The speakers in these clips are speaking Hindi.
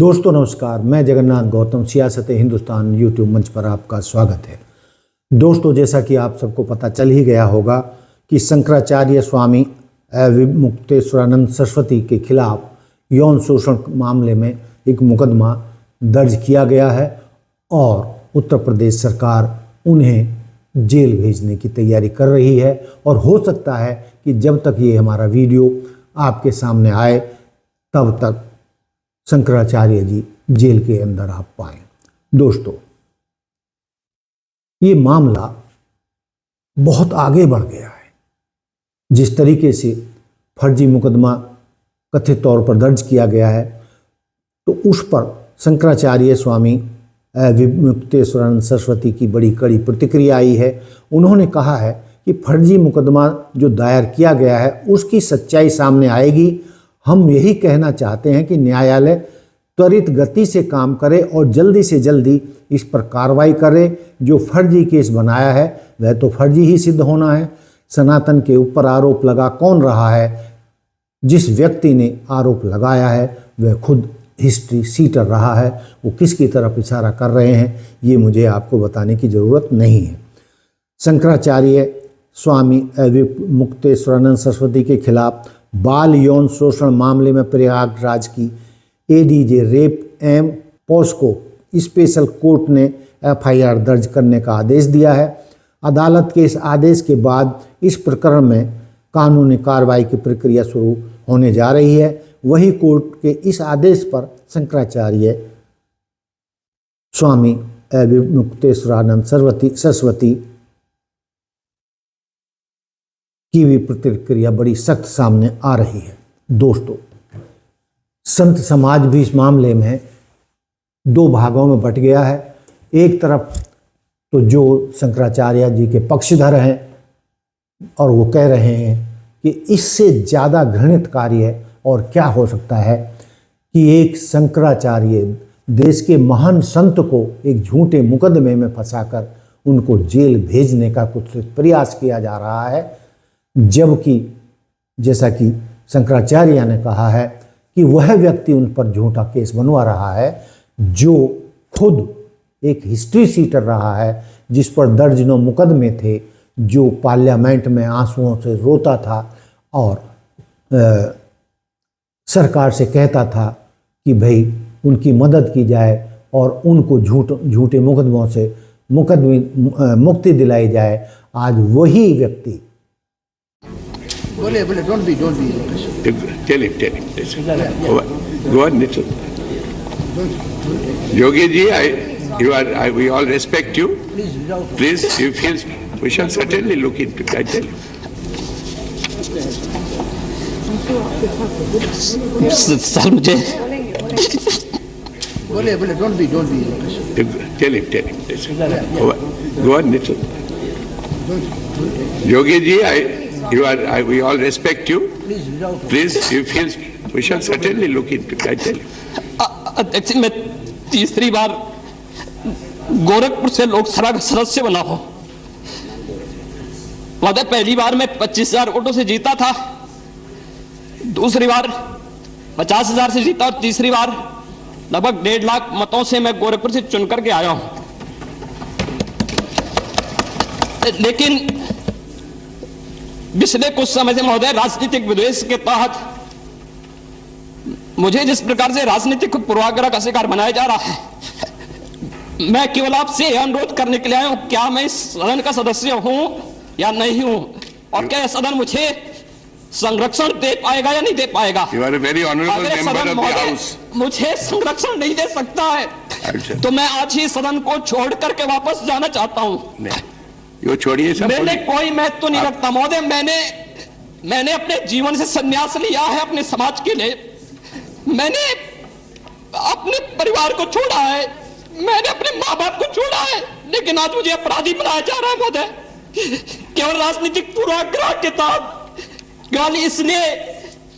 दोस्तों नमस्कार, मैं जगन्नाथ गौतम सियासत हिंदुस्तान यूट्यूब मंच पर आपका स्वागत है। दोस्तों, जैसा कि आप सबको पता चल ही गया होगा कि शंकराचार्य स्वामी मुक्तेश्वरानंद सरस्वती के खिलाफ यौन शोषण मामले में एक मुकदमा दर्ज किया गया है और उत्तर प्रदेश सरकार उन्हें जेल भेजने की तैयारी कर रही है। और हो सकता है कि जब तक ये हमारा वीडियो आपके सामने आए तब तक शंकराचार्य जी जेल के अंदर आ पाए। दोस्तों, ये मामला बहुत आगे बढ़ गया है। जिस तरीके से फर्जी मुकदमा कथित तौर पर दर्ज किया गया है, तो उस पर शंकराचार्य स्वामी मुक्तेश्वरानंद सरस्वती की बड़ी कड़ी प्रतिक्रिया आई है। उन्होंने कहा है कि फर्जी मुकदमा जो दायर किया गया है उसकी सच्चाई सामने आएगी। हम यही कहना चाहते हैं कि न्यायालय त्वरित गति से काम करे और जल्दी से जल्दी इस पर कार्रवाई करे। जो फर्जी केस बनाया है वह तो फर्जी ही सिद्ध होना है। सनातन के ऊपर आरोप लगा कौन रहा है? जिस व्यक्ति ने आरोप लगाया है वह खुद हिस्ट्री सीटर रहा है। वो किसकी तरफ इशारा कर रहे हैं ये मुझे आपको बताने की ज़रूरत नहीं है। शंकराचार्य स्वामी मुक्तेश्वरानंद सरस्वती के खिलाफ बाल यौन शोषण मामले में प्रयागराज की एडीजे रेप एम पॉस्को स्पेशल कोर्ट ने एफआईआर दर्ज करने का आदेश दिया है। अदालत के इस आदेश के बाद इस प्रकरण में कानूनी कार्रवाई की प्रक्रिया शुरू होने जा रही है। वही कोर्ट के इस आदेश पर शंकराचार्य स्वामी मुक्तेश्वरानंद सरस्वती की भी प्रतिक्रिया बड़ी सख्त सामने आ रही है। दोस्तों, संत समाज भी इस मामले में दो भागों में बट गया है। एक तरफ तो जो शंकराचार्य जी के पक्षधर हैं और वो कह रहे हैं कि इससे ज़्यादा घृणित कार्य और क्या हो सकता है कि एक शंकराचार्य देश के महान संत को एक झूठे मुकदमे में फंसाकर उनको जेल भेजने का कुछ प्रयास किया जा रहा है, जबकि जैसा कि शंकराचार्य ने कहा है कि वह व्यक्ति उन पर झूठा केस बनवा रहा है जो खुद एक हिस्ट्री सीटर रहा है, जिस पर दर्जनों मुकदमे थे, जो पार्लियामेंट में आंसुओं से रोता था और सरकार से कहता था कि भाई उनकी मदद की जाए और उनको झूठे मुकदमों से मुक्ति दिलाई जाए। आज वही व्यक्ति बोले don't be tell him listen. Go on, listen. Yogi ji, we all respect you. Please, you feel we shall certainly look into it. I tell you. Sir मुझे बोले don't be Tell him listen. Go on, listen. Yogi ji, we all respect you. Please, you feel we shall certainly look into it. I tell you. अध्यक्ष, मैं तीसरी बार गोरखपुर से लोकसभा का सदस्य बना हूं। पहली बार मैं 25,000 वोटों से जीता था, दूसरी बार 50,000 से जीता और तीसरी बार लगभग 1.5 लाख मतों से मैं गोरखपुर से चुन करके आया हूं। लेकिन पिछले कुछ समय से महोदय राजनीतिक विद्वेष के तहत मुझे जिस प्रकार से राजनीतिक पूर्वाग्रह का शिकार बनाया जा रहा है, मैं केवल आपसे अनुरोध करने के लिए आया हूं, क्या मैं इस सदन का सदस्य हूं या नहीं हूं, और क्या यह सदन मुझे संरक्षण दे पाएगा या नहीं दे पाएगा? You are a very honorable member of the house. मुझे संरक्षण नहीं दे सकता है तो मैं आज ही सदन को छोड़ करके वापस जाना चाहता हूं। यो छोड़िए सब। मैंने कोई महत्व नहीं रखता महोदय। मैंने अपने जीवन से संन्यास लिया है अपने समाज के लिए। मैंने अपने परिवार को छोड़ा है, मैंने अपने माँ बाप को छोड़ा है, लेकिन आज मुझे अपराधी बनाया जा रहा है महोदय, केवल राजनीतिक पूर्वाग्रह के तहत। केवल इसलिए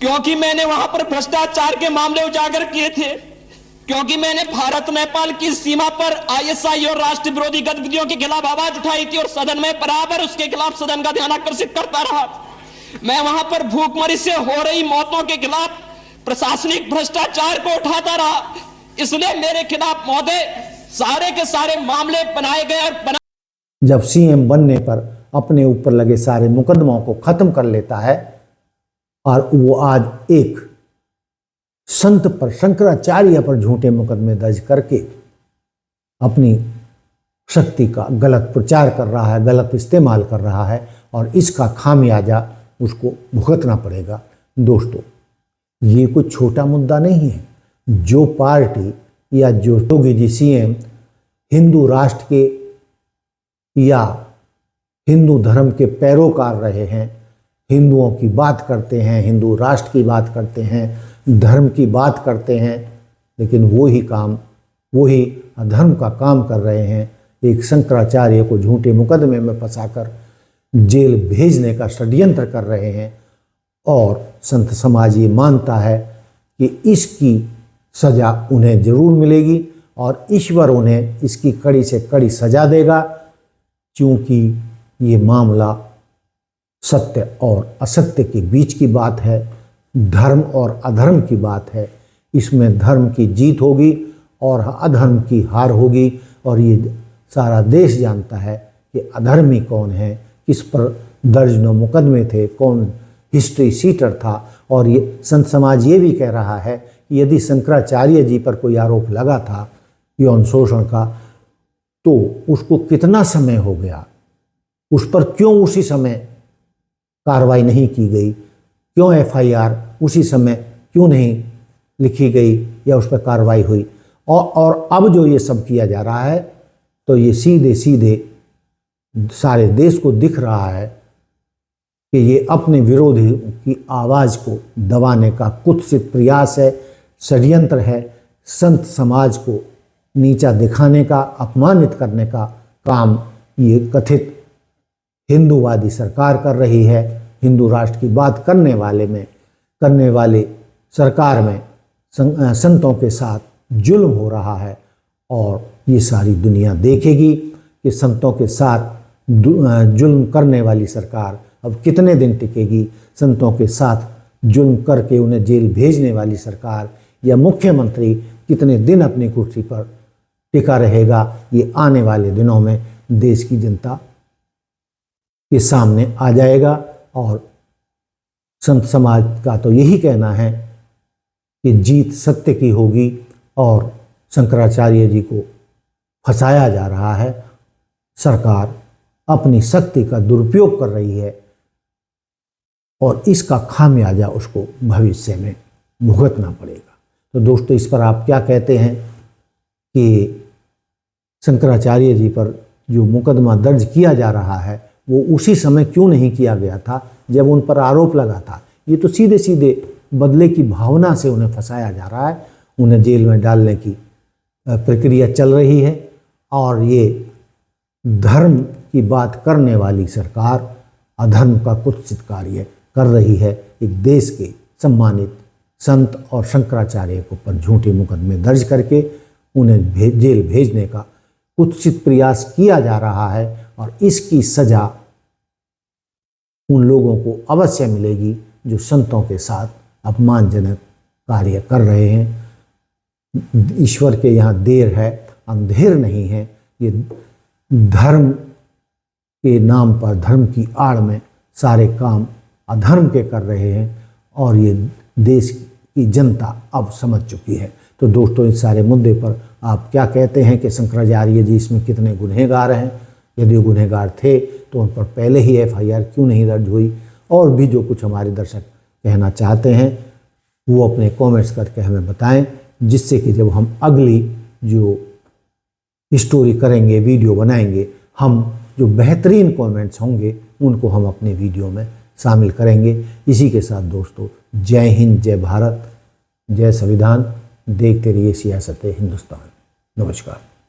क्योंकि मैंने वहां पर भ्रष्टाचार के मामले उजागर किए थे, क्योंकि मैंने भारत नेपाल की सीमा पर आईएसआई और राष्ट्र विरोधी गतिविधियों के खिलाफ आवाज उठाई थी और सदन में बराबर उसके खिलाफ सदन का ध्यान आकर्षित करता रहा। मैं वहां पर भूखमरी से हो रही मौतों के खिलाफ प्रशासनिक भ्रष्टाचार को उठाता रहा। इसलिए मेरे खिलाफ महोदय सारे के सारे मामले बनाए गए और जब सीएम बनने पर अपने ऊपर लगे सारे मुकदमों को खत्म कर लेता है और वो आज एक संत पर, शंकराचार्य पर झूठे मुकदमे दर्ज करके अपनी शक्ति का गलत प्रचार कर रहा है, गलत इस्तेमाल कर रहा है और इसका खामियाजा उसको भुगतना पड़ेगा। दोस्तों, ये कोई छोटा मुद्दा नहीं है। जो पार्टी या जो योगी जी सीएम हिंदू राष्ट्र के या हिंदू धर्म के पैरोकार रहे हैं, हिंदुओं की बात करते हैं, हिंदू राष्ट्र की बात करते हैं, धर्म की बात करते हैं, लेकिन वही अधर्म का काम कर रहे हैं। एक शंकराचार्य को झूठे मुकदमे में फंसाकर जेल भेजने का षड्यंत्र कर रहे हैं और संत समाज ये मानता है कि इसकी सजा उन्हें जरूर मिलेगी और ईश्वर उन्हें इसकी कड़ी से कड़ी सजा देगा, क्योंकि ये मामला सत्य और असत्य के बीच की बात है, धर्म और अधर्म की बात है। इसमें धर्म की जीत होगी और अधर्म की हार होगी और ये सारा देश जानता है कि अधर्मी कौन है, किस पर दर्जनों मुकदमे थे, कौन हिस्ट्री सीटर था। और ये संत समाज ये भी कह रहा है कि यदि शंकराचार्य जी पर कोई आरोप लगा था यौन शोषण का, तो उसको कितना समय हो गया, उस पर क्यों उसी समय कार्रवाई नहीं की गई, क्यों एफआईआर उसी समय क्यों नहीं लिखी गई या उस पर कार्रवाई हुई। और अब जो ये सब किया जा रहा है तो ये सीधे सीधे सारे देश को दिख रहा है कि ये अपने विरोधी की आवाज़ को दबाने का कुत्सित प्रयास है, षड्यंत्र है। संत समाज को नीचा दिखाने का, अपमानित करने का काम ये कथित हिंदूवादी सरकार कर रही है। हिंदू राष्ट्र की बात करने वाले सरकार में संतों के साथ जुल्म हो रहा है और ये सारी दुनिया देखेगी कि संतों के साथ जुल्म करने वाली सरकार अब कितने दिन टिकेगी। संतों के साथ जुल्म करके उन्हें जेल भेजने वाली सरकार या मुख्यमंत्री कितने दिन अपनी कुर्सी पर टिका रहेगा, ये आने वाले दिनों में देश की जनता के सामने आ जाएगा। और संत समाज का तो यही कहना है कि जीत सत्य की होगी और शंकराचार्य जी को फंसाया जा रहा है। सरकार अपनी शक्ति का दुरुपयोग कर रही है और इसका खामियाजा उसको भविष्य में भुगतना पड़ेगा। तो दोस्तों, इस पर आप क्या कहते हैं कि शंकराचार्य जी पर जो मुकदमा दर्ज किया जा रहा है वो उसी समय क्यों नहीं किया गया था जब उन पर आरोप लगा था? ये तो सीधे सीधे बदले की भावना से उन्हें फंसाया जा रहा है, उन्हें जेल में डालने की प्रक्रिया चल रही है। और ये धर्म की बात करने वाली सरकार अधर्म का कुत्सित कार्य कर रही है। एक देश के सम्मानित संत और शंकराचार्य को पर झूठे मुकदमे दर्ज करके उन्हें जेल भेजने का कुत्सित प्रयास किया जा रहा है और इसकी सजा उन लोगों को अवश्य मिलेगी जो संतों के साथ अपमानजनक कार्य कर रहे हैं। ईश्वर के यहाँ देर है, अंधेर नहीं है। ये धर्म के नाम पर, धर्म की आड़ में सारे काम अधर्म के कर रहे हैं और ये देश की जनता अब समझ चुकी है। तो दोस्तों, इस सारे मुद्दे पर आप क्या कहते हैं कि शंकराचार्य जी इसमें कितने गुनहगार हैं? यदि गुनहगार थे तो उन पर पहले ही एफआईआर क्यों नहीं दर्ज हुई? और भी जो कुछ हमारे दर्शक कहना चाहते हैं वो अपने कमेंट्स करके हमें बताएं, जिससे कि जब हम अगली जो स्टोरी करेंगे, वीडियो बनाएंगे, हम जो बेहतरीन कमेंट्स होंगे उनको हम अपने वीडियो में शामिल करेंगे। इसी के साथ दोस्तों, जय हिंद, जय भारत, जय संविधान। देखते रहिए सियासत हिंदुस्तान। नमस्कार।